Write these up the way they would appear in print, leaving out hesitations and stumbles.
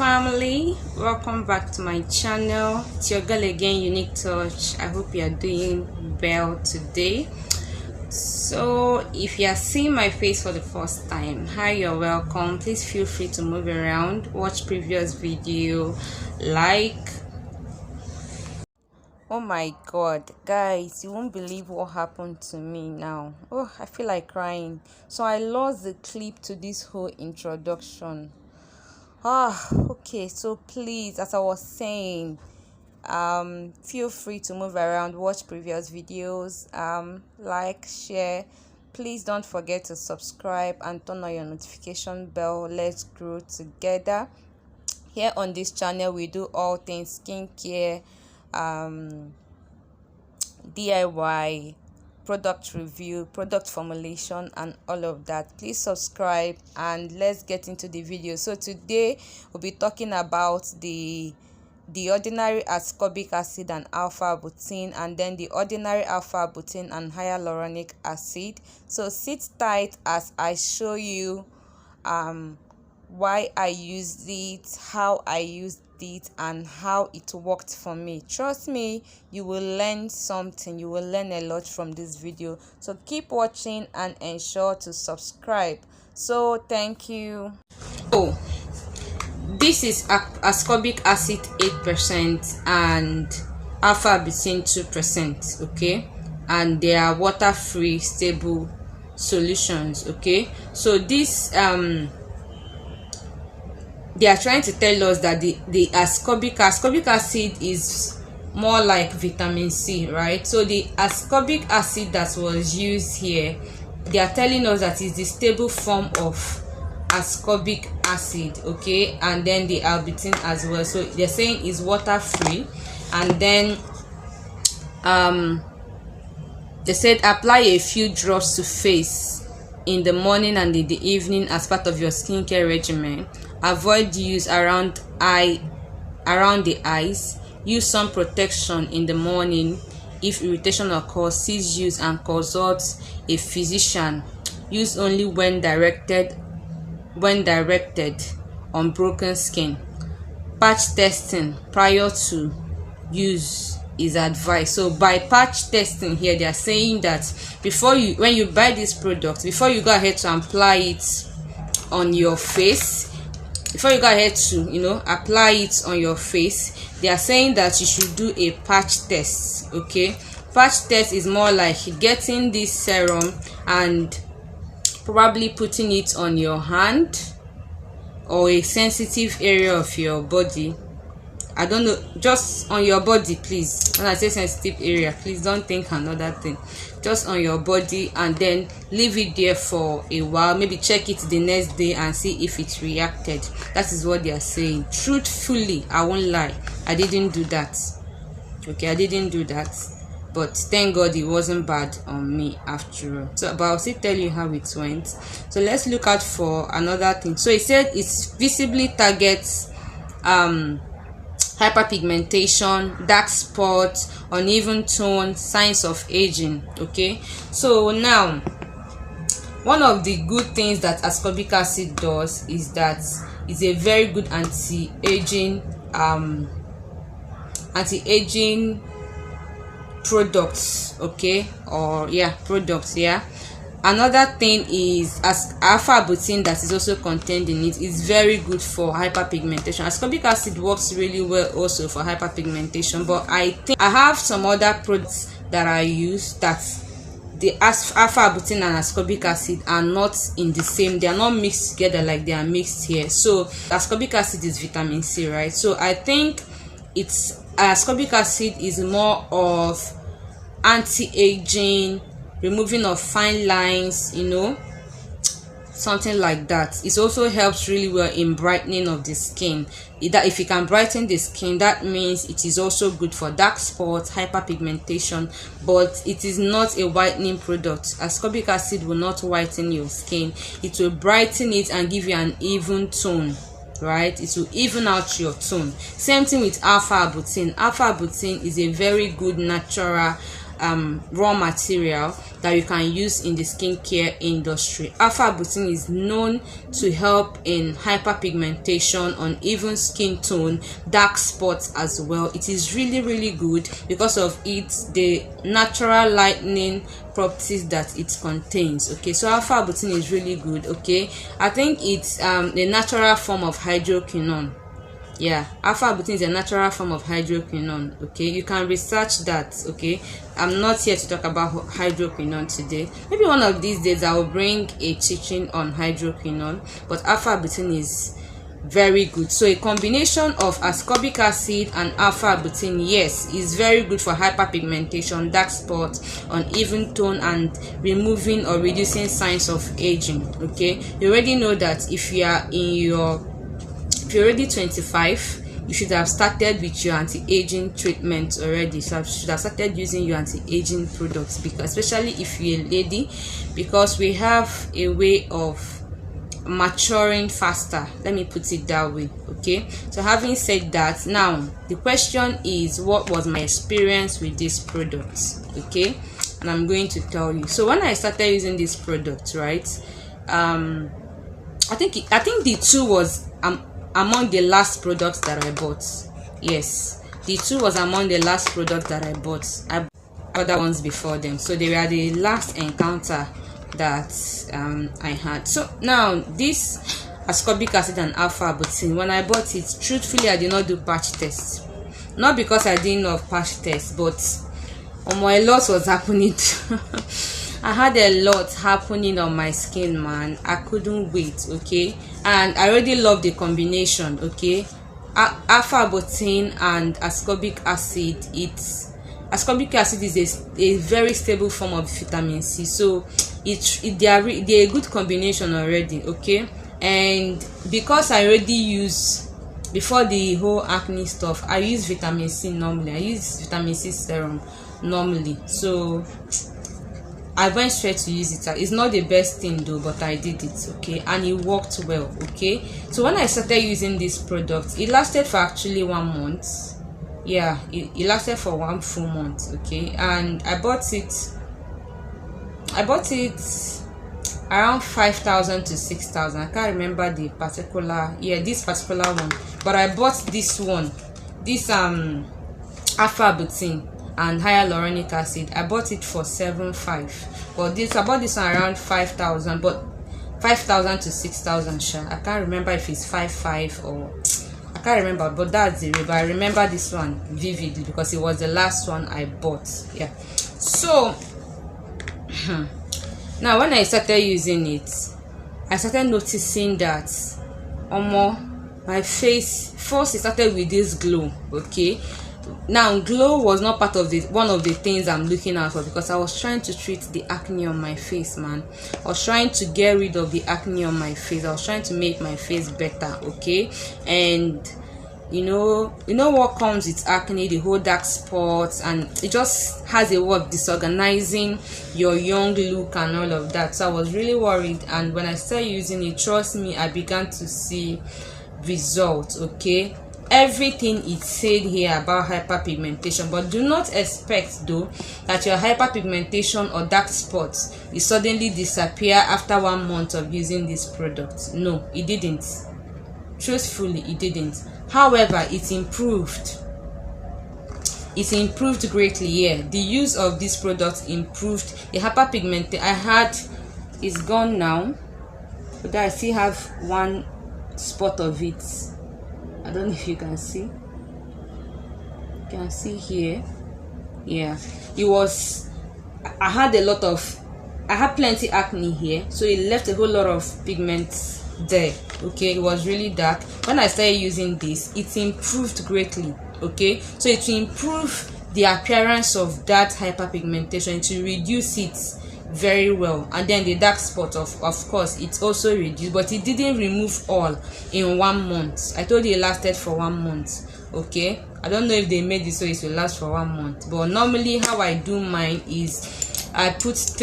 family, welcome back to my channel. It's your girl again, Unique Touch. I hope you are doing well today. So if you are seeing my face for the first time, hi, you're welcome. Please feel free to move around, watch previous video, like. Oh my god, guys, you won't believe what happened to me now. Oh, I feel like crying. So I lost the clip to this whole introduction. Okay, so please, as I was saying, feel free to move around, watch previous videos, like, share. Please don't forget to subscribe and turn on your notification bell. Let's grow together. Here on this channel we do all things skincare, DIY, product review, product formulation, and all of that. Please subscribe and let's get into the video. So today we'll be talking about the ordinary ascorbic acid and alpha butene, and then the ordinary alpha butene and hyaluronic acid. So sit tight as I show you why I used it, how I used it, and how it worked for me. Trust me, you will learn something. You will learn a lot from this video. So keep watching and ensure to subscribe. So thank you. Oh, this is ascorbic acid 8% and alpha butene 2%. Okay, and they are water-free, stable solutions. Okay, so this they are trying to tell us that the ascorbic acid is more like vitamin C, right? So the ascorbic acid that was used here, they are telling us that is the stable form of ascorbic acid. Okay, and then the albutin as well. So they're saying is water free, and then they said apply a few drops to face in the morning and in the evening as part of your skincare regimen. Avoid use around the eyes. Use sun protection in the morning. If irritation occurs, cease use and consult a physician. Use only when directed on broken skin. Patch testing prior to use is advised. So by patch testing here, they are saying that when you buy this product, before you go ahead to apply it on your face, before you go ahead to apply it on your face, they are saying that you should do a patch test. Okay, patch test is more like getting this serum and probably putting it on your hand or a sensitive area of your body. I don't know, just on your body, please. When I say sensitive area, please don't think another thing. Just on your body, and then leave it there for a while. Maybe check it the next day and see if it reacted. That is what they are saying. Truthfully, I won't lie, I didn't do that. Okay, I didn't do that, but thank God it wasn't bad on me after all. So but I'll still tell you how it went. So let's look out for another thing. So it said it visibly targets hyperpigmentation, dark spots, uneven tone, signs of aging. Okay, so now one of the good things that ascorbic acid does is that it's a very good anti-aging products. Okay, or products. Another thing is, as alpha butene that is also contained in it is very good for hyperpigmentation. Ascorbic acid works really well also for hyperpigmentation, but I think I have some other products that I use that the alpha butene and ascorbic acid are not in the same, they are not mixed together like they are mixed here. So ascorbic acid is vitamin C, right? So I think it's ascorbic acid is more of anti-aging, removing of fine lines, something like that. It also helps really well in brightening of the skin. If you can brighten the skin, that means it is also good for dark spots, hyperpigmentation, but it is not a whitening product. Ascorbic acid will not whiten your skin. It will brighten it and give you an even tone, right? It will even out your tone. Same thing with alpha butene. Alpha butene is a very good natural raw material that you can use in the skincare industry. Alpha-butene is known to help in hyperpigmentation, uneven skin tone, dark spots as well. It is really good because of the natural lightening properties that it contains. Okay, so alpha-butene is really good. Okay, I think it's a natural form of hydroquinone. Yeah, alpha-butene is a natural form of hydroquinone. Okay, you can research that. Okay, I'm not here to talk about hydroquinone today. Maybe one of these days I will bring a teaching on hydroquinone, but alpha-butene is very good. So a combination of ascorbic acid and alpha-butene, yes, is very good for hyperpigmentation, dark spots, uneven tone, and removing or reducing signs of aging. Okay, you already know that if you're already 25, you should have started with your anti-aging treatment already. So you should have started using your anti-aging products, because especially if you're a lady, because we have a way of maturing faster, let me put it that way. Okay, so having said that, now the question is, what was my experience with this product? Okay, and I'm going to tell you. So when I started using this product, right, I think the two was among the last products that I bought. Yes, the two was among the last products that I bought. I bought other ones before them, so they were the last encounter that I had. So now this ascorbic acid and alpha-butene, when I bought it, truthfully I did not do patch tests. Not because I didn't know of patch tests, but a lot was happening. I had a lot happening on my skin, man. I couldn't wait. Okay, and I already love the combination. Okay, alpha-butene and ascorbic acid. Ascorbic acid is a very stable form of vitamin C, so they're a good combination already. Okay, and because I already use, before the whole acne stuff, I use vitamin C normally. I use vitamin C serum normally, so I went straight to use it. It's not the best thing though, but I did it. Okay, and it worked well. Okay, so when I started using this product, it lasted for actually 1 month. Yeah, it lasted for 1 full month. Okay, and I bought it around 5,000 to 6,000. I can't remember the particular, this particular one, but I bought this one, this alpha-butene and hyaluronic acid. I bought it for 7,500, but I bought this one around 5,000, but 5,000 to 6,000. Sure, I can't remember if it's 5,500 or I can't remember, but that's the rate. But I remember this one vividly because it was the last one I bought. Yeah, so now when I started using it, I started noticing that my face first, it started with this glow. Okay, now glow was not part of one of the things I'm looking out for, because I was trying to treat the acne on my face, man. I was trying to get rid of the acne on my face. I was trying to make my face better. Okay, and you know what comes with acne, the whole dark spots, and it just has a way of disorganizing your young look and all of that. So I was really worried, and when I started using it, trust me, I began to see results. Okay, everything it said here about hyperpigmentation, but do not expect though that your hyperpigmentation or dark spots will suddenly disappear after 1 month of using this product. No, it didn't. Truthfully, it didn't. However, it improved greatly. Yeah, the use of this product improved the hyperpigmentation I had. Is gone now, but I still have one spot of it. I don't know if you can see. You can see here. Yeah, I had plenty acne here, so it left a whole lot of pigment there. Okay, it was really dark. When I started using this, it improved greatly. Okay, so it will improve the appearance of that hyperpigmentation, to reduce it very well, and then the dark spot of course it also reduced, but it didn't remove all in 1 month. I told you it lasted for 1 month. Okay, I don't know if they made it so it will last for 1 month, but normally how I do mine is I put it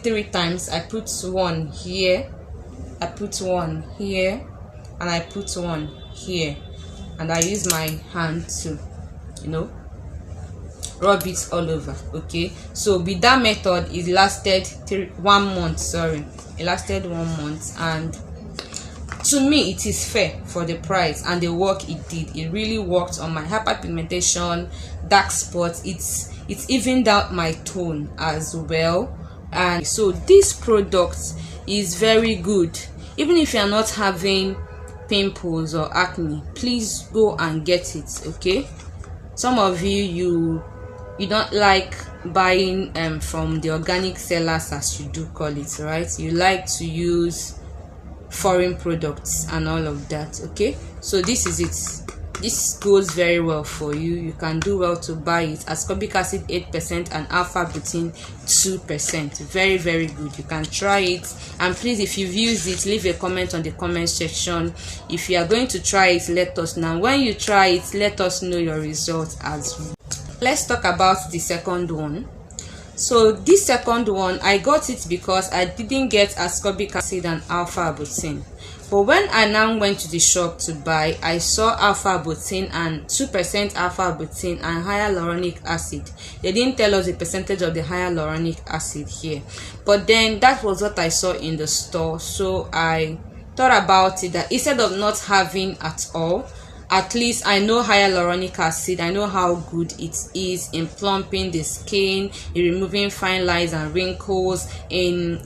3 times. I put one here, I put one here, and I put one here, and I use my hand to rub it all over. Okay, so with that method, it lasted 1 month. Sorry, it lasted 1 month, and to me it is fair for the price and the work it did. It really worked on my hyperpigmentation, dark spots. It's evened out my tone as well. And so this product is very good. Even if you are not having pimples or acne, please go and get it. Okay, some of you don't like buying from the organic sellers, as you do call it, right? You like to use foreign products and all of that. Okay, so this is it. This goes very well for you. You can do well to buy it. Ascorbic acid 8% and alpha butene 2%. Very, very good. You can try it, and please, if you've used it, leave a comment on the comment section. If you are going to try it, let us know. When you try it, let us know your results as well. Let's talk about the second one. So this second one, I got it because I didn't get ascorbic acid and alpha butene. But when I now went to the shop to buy, I saw alpha butene and 2% alpha butene and hyaluronic acid. They didn't tell us the percentage of the hyaluronic acid here, but then that was what I saw in the store. So I thought about it, that instead of not having at all, at least I know hyaluronic acid. I know how good it is in plumping the skin, in removing fine lines and wrinkles, in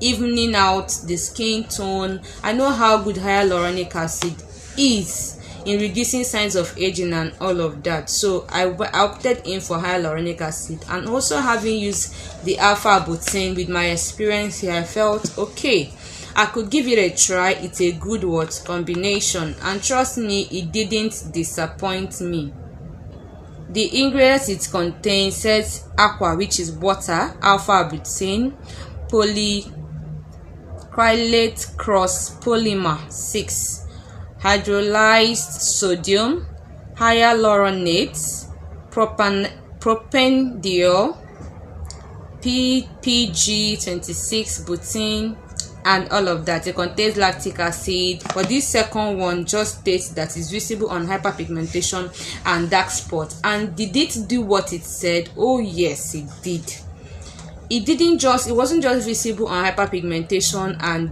evening out the skin tone. I know how good hyaluronic acid is in reducing signs of aging and all of that. So I opted in for hyaluronic acid, and also having used the alpha butene with my experience here, I felt okay, I could give it a try. It's a good combination, and trust me, it didn't disappoint me. The ingredients it contains says aqua, which is water, alpha butene, polycrylate cross polymer 6, hydrolyzed sodium, hyaluronate, propanediol, PPG26 butene, and all of that. It contains lactic acid. But this second one just states that it's visible on hyperpigmentation and dark spots. And did it do what it said? Oh yes, it did. It wasn't just visible on hyperpigmentation and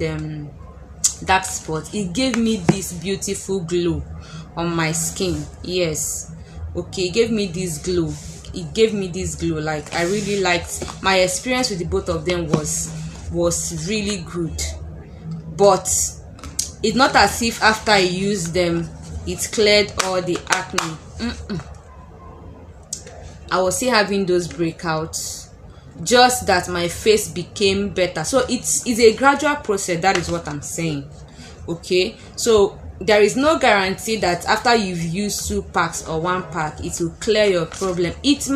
dark spots. It gave me this beautiful glow on my skin. Yes, okay, it gave me this glow. Like, I really liked my experience with the both of them. Was really good, but it's not as if after I used them it cleared all the acne. I was still having those breakouts, just that my face became better. So it's a gradual process. That is what I'm saying. Okay, so there is no guarantee that after you've used 2 packs or 1 pack it will clear your problem. It's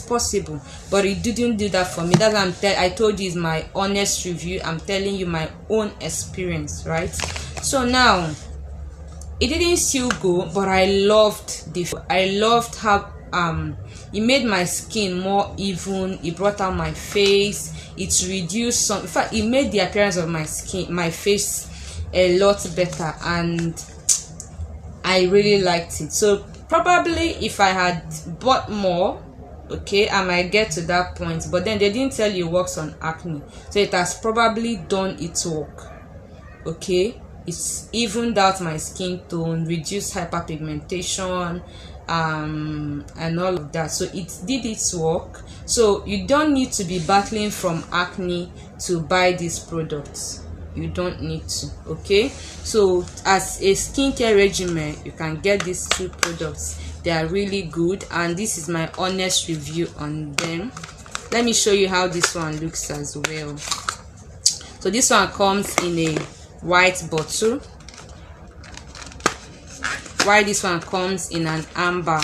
possible, but it didn't do that for me. That's what I told you is my honest review. I'm telling you my own experience, right? So now it didn't still go, but I loved how it made my skin more even. It brought out my face. It reduced some, in fact it made the appearance of my face a lot better, and I really liked it. So probably if I had bought more, okay, I might get to that point, but then they didn't tell you it works on acne, so it has probably done its work. Okay, it's evened out my skin tone, reduced hyperpigmentation, and all of that. So it did its work. So you don't need to be battling from acne to buy these products. You don't need to. Okay, so as a skincare regimen, you can get these 2 products. They are really good, and this is my honest review on them. Let me show you how this one looks as well. So this one comes in a white bottle, while this one comes in an amber.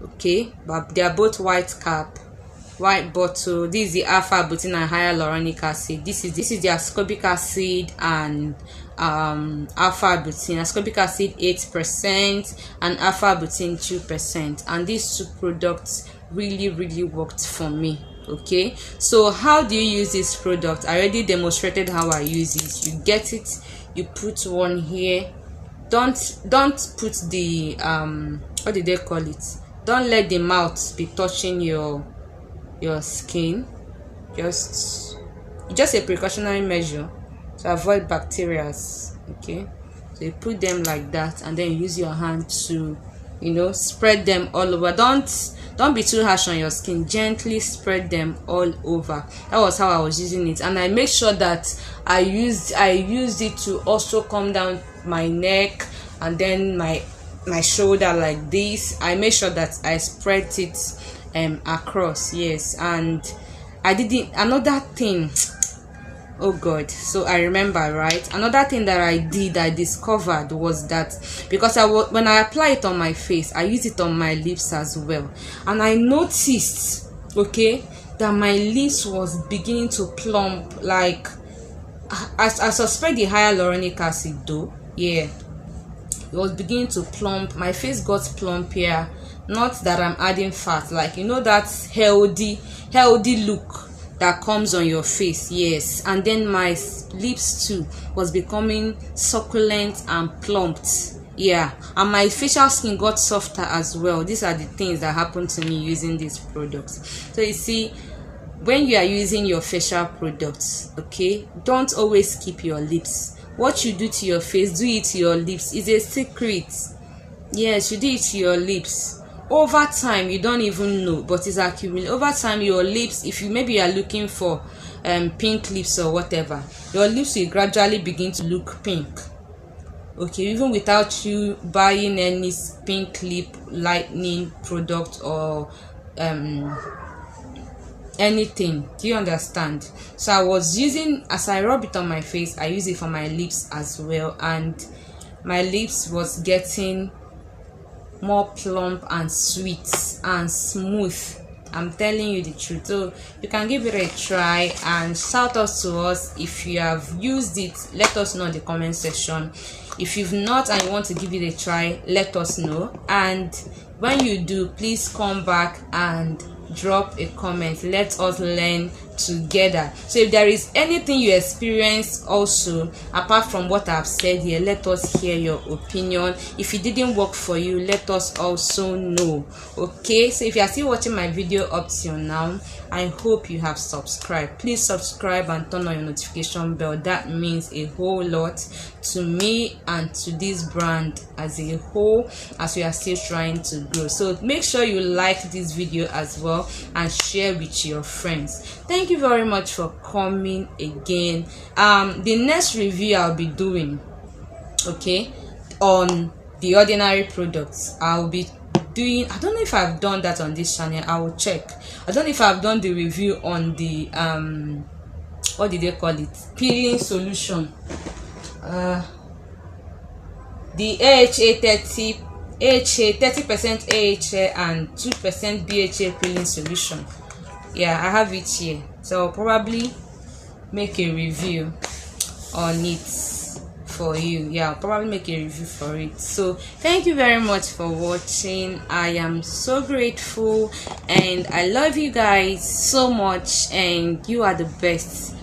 Okay, but they are both white cap, white bottle. This is the alpha butene and hyaluronic acid. This is the ascorbic acid and alpha butene. Ascorbic acid 8% and alpha butene 2%, and these 2 products really worked for me. Okay, so how do you use this product? I already demonstrated how I use it. You get it, you put one here. Don't put the what did they call it? don't let the mouth be touching your skin. Just a precautionary measure to avoid bacteria. Okay, so you put them like that, and then you use your hand to, you know, spread them all over. Don't be too harsh on your skin. Gently spread them all over. That was how I was using it, and I make sure that I used it to also come down my neck and then my shoulder like this. I make sure that I spread it across. Yes, and I didn't. Another thing, oh god, so I remember, right? Another thing that I discovered was that because when I apply it on my face, I use it on my lips as well, and I noticed, okay, that my lips was beginning to plump. Like I suspect the hyaluronic acid though. Yeah, it was beginning to plump. My face got plumpier. Not that I'm adding fat, like, you know, that healthy look that comes on your face. Yes, and then my lips too was becoming succulent and plumped. Yeah, and my facial skin got softer as well. These are the things that happened to me using these products. So you see, when you are using your facial products, okay, don't always keep your lips. What you do to your face, do it to your lips. It's a secret. Yes, you do it to your lips. Over time, you don't even know, but it's accumulating. Over time, your lips, if you maybe are looking for pink lips or whatever, your lips will gradually begin to look pink. Okay, even without you buying any pink lip lightening product or anything. Do you understand? So I was using, as I rub it on my face, I use it for my lips as well, and my lips was getting more plump and sweet and smooth. I'm telling you the truth. So you can give it a try and shout out to us if you have used it. Let us know in the comment section. If you've not and you want to give it a try, let us know, and when you do, please come back and drop a comment. Let us learn together. So if there is anything you experience also apart from what I've said here, let us hear your opinion. If it didn't work for you, let us also know. Okay, so if you are still watching my video up till now, I hope you have subscribed. Please subscribe and turn on your notification bell. That means a whole lot to me and to this brand as a whole, as we are still trying to grow. So make sure you like this video as well and share with your friends. Thank you very much for coming again. The next review I'll be doing, okay, on the ordinary products, I'll be doing, I don't know if I've done that on this channel. I will check. I don't know if I've done the review on the what did they call it, peeling solution, the AHA 30% AHA and 2% BHA peeling solution. Yeah, I have it here, so I'll probably make a review on it for you. Yeah, I'll probably make a review for it. So thank you very much for watching. I am so grateful and I love you guys so much, and you are the best.